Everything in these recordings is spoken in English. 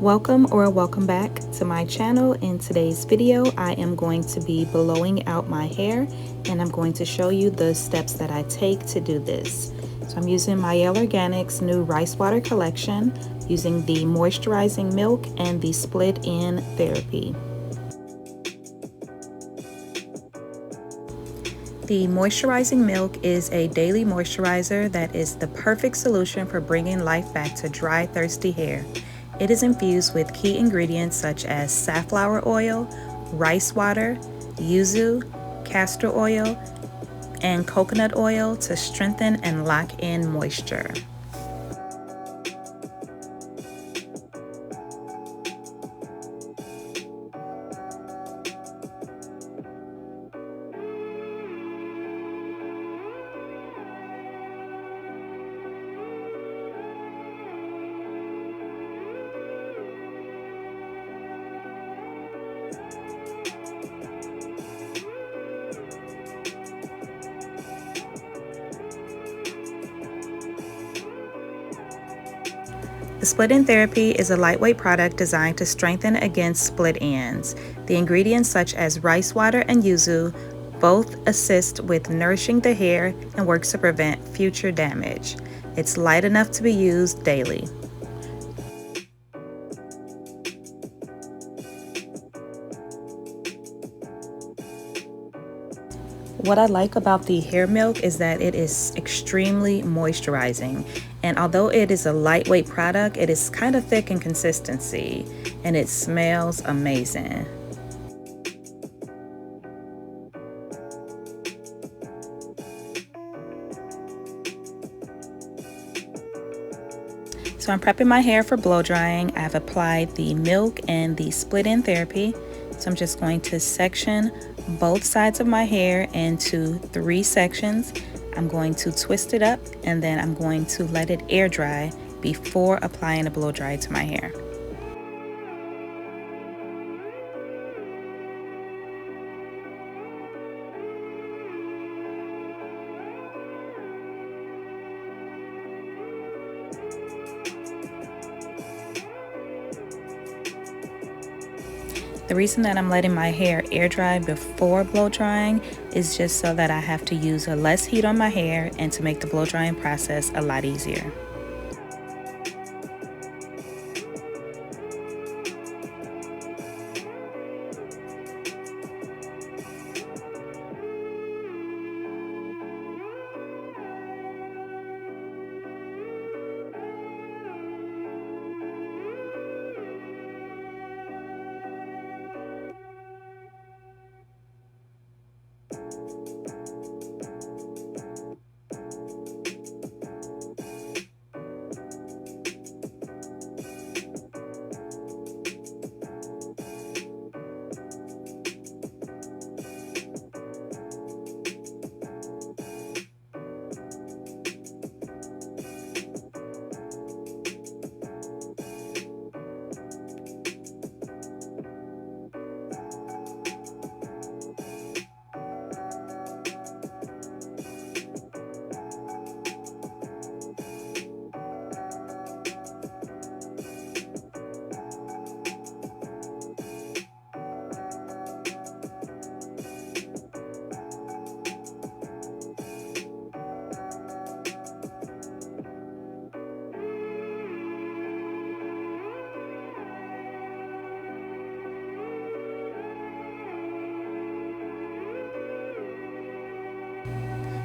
Welcome back to my channel. In today's video, I am going to be blowing out my hair, and I'm going to show you the steps that I take to do this. So I'm using Mielle Organics' new rice water collection, using the moisturizing milk and the split-in therapy. The moisturizing milk is a daily moisturizer that is the perfect solution for bringing life back to dry, thirsty hair. It is infused with key ingredients such as safflower oil, rice water, yuzu, castor oil, and coconut oil to strengthen and lock in moisture. The split-in therapy is a lightweight product designed to strengthen against split ends. The ingredients such as rice water and yuzu both assist with nourishing the hair and works to prevent future damage. It's light enough to be used daily. What I like about the hair milk is that it is extremely moisturizing, and although it is a lightweight product, it is kind of thick in consistency and it smells amazing. So I'm prepping my hair for blow drying. I've applied the milk and the split-in therapy. So I'm just going to section both sides of my hair into 3 sections. I'm going to twist it up, and then I'm going to let it air dry before applying a blow dry to my hair. The reason that I'm letting my hair air dry before blow drying is just so that I have to use less heat on my hair and to make the blow drying process a lot easier.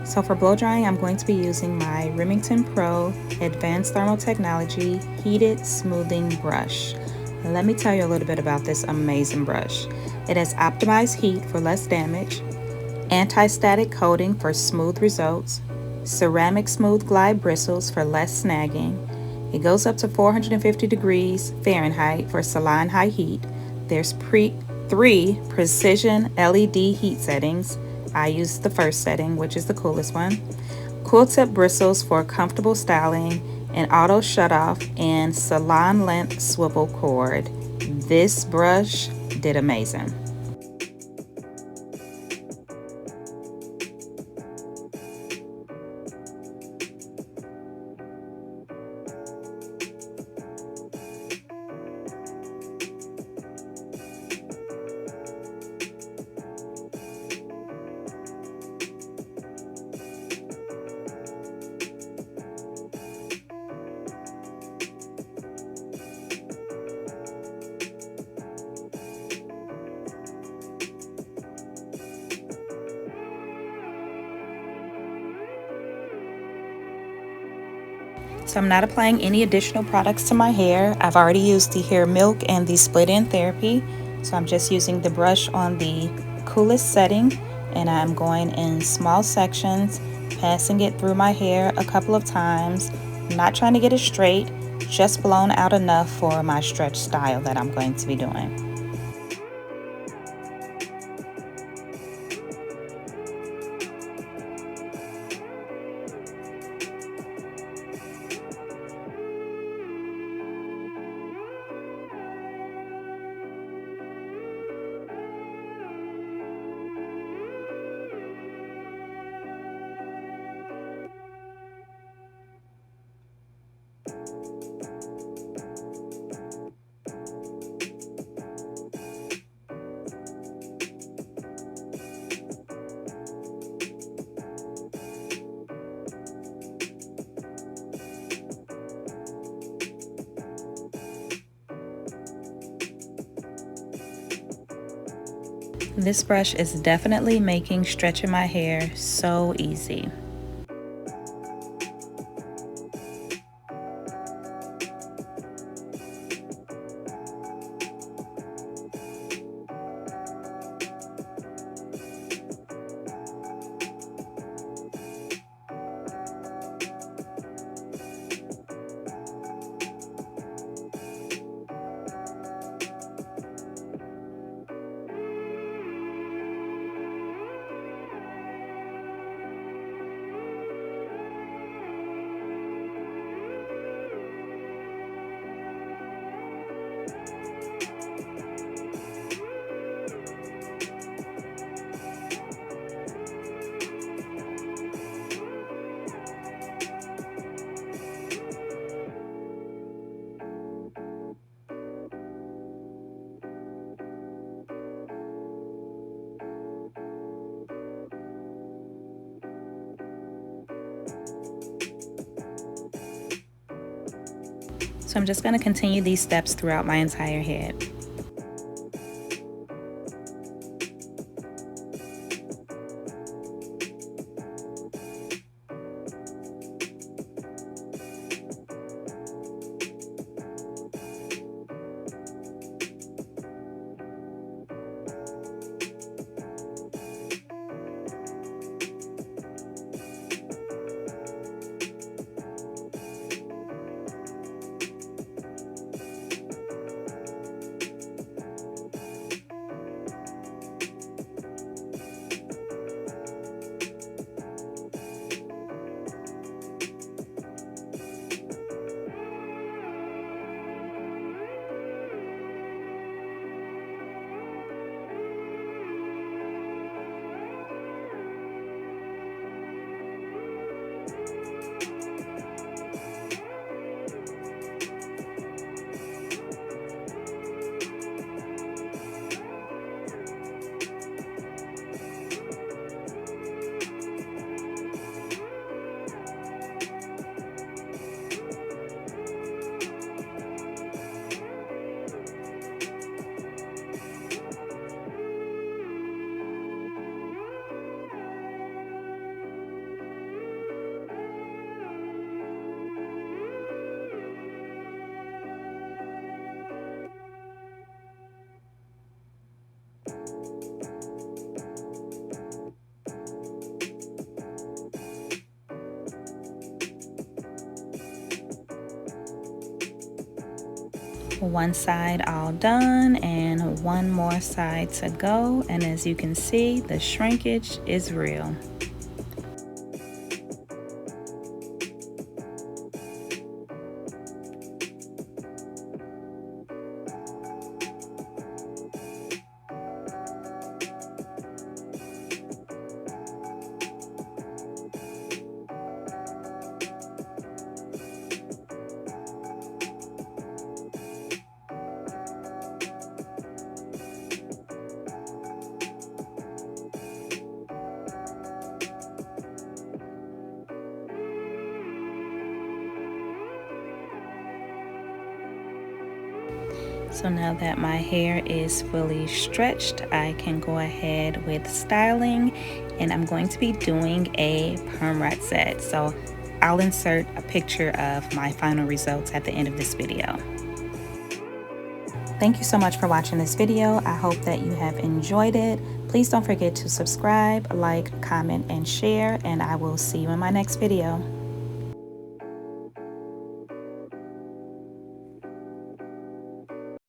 So for blow drying, I'm going to be using my Remington Pro Advanced Thermal Technology Heated Smoothing Brush. And let me tell you a little bit about this amazing brush. It has optimized heat for less damage, anti-static coating for smooth results, ceramic smooth glide bristles for less snagging. It goes up to 450 degrees Fahrenheit for salon high heat. There's 3 precision LED heat settings. I use the first setting, which is the coolest one. Cool tip bristles for comfortable styling, an auto shutoff, and salon length swivel cord. This brush did amazing. So I'm not applying any additional products to my hair. I've already used the hair milk and the split end therapy. So I'm just using the brush on the coolest setting, and I'm going in small sections, passing it through my hair a couple of times. I'm not trying to get it straight, just blown out enough for my stretch style that I'm going to be doing. This brush is definitely making stretching my hair so easy. So I'm just going to continue these steps throughout my entire head. One side all done and one more side to go, and as you can see, the shrinkage is real. So now that my hair is fully stretched, I can go ahead with styling, and I'm going to be doing a perm rat set. So I'll insert a picture of my final results at the end of this video. Thank you so much for watching this video. I hope that you have enjoyed it. Please don't forget to subscribe, like, comment, and share, and I will see you in my next video.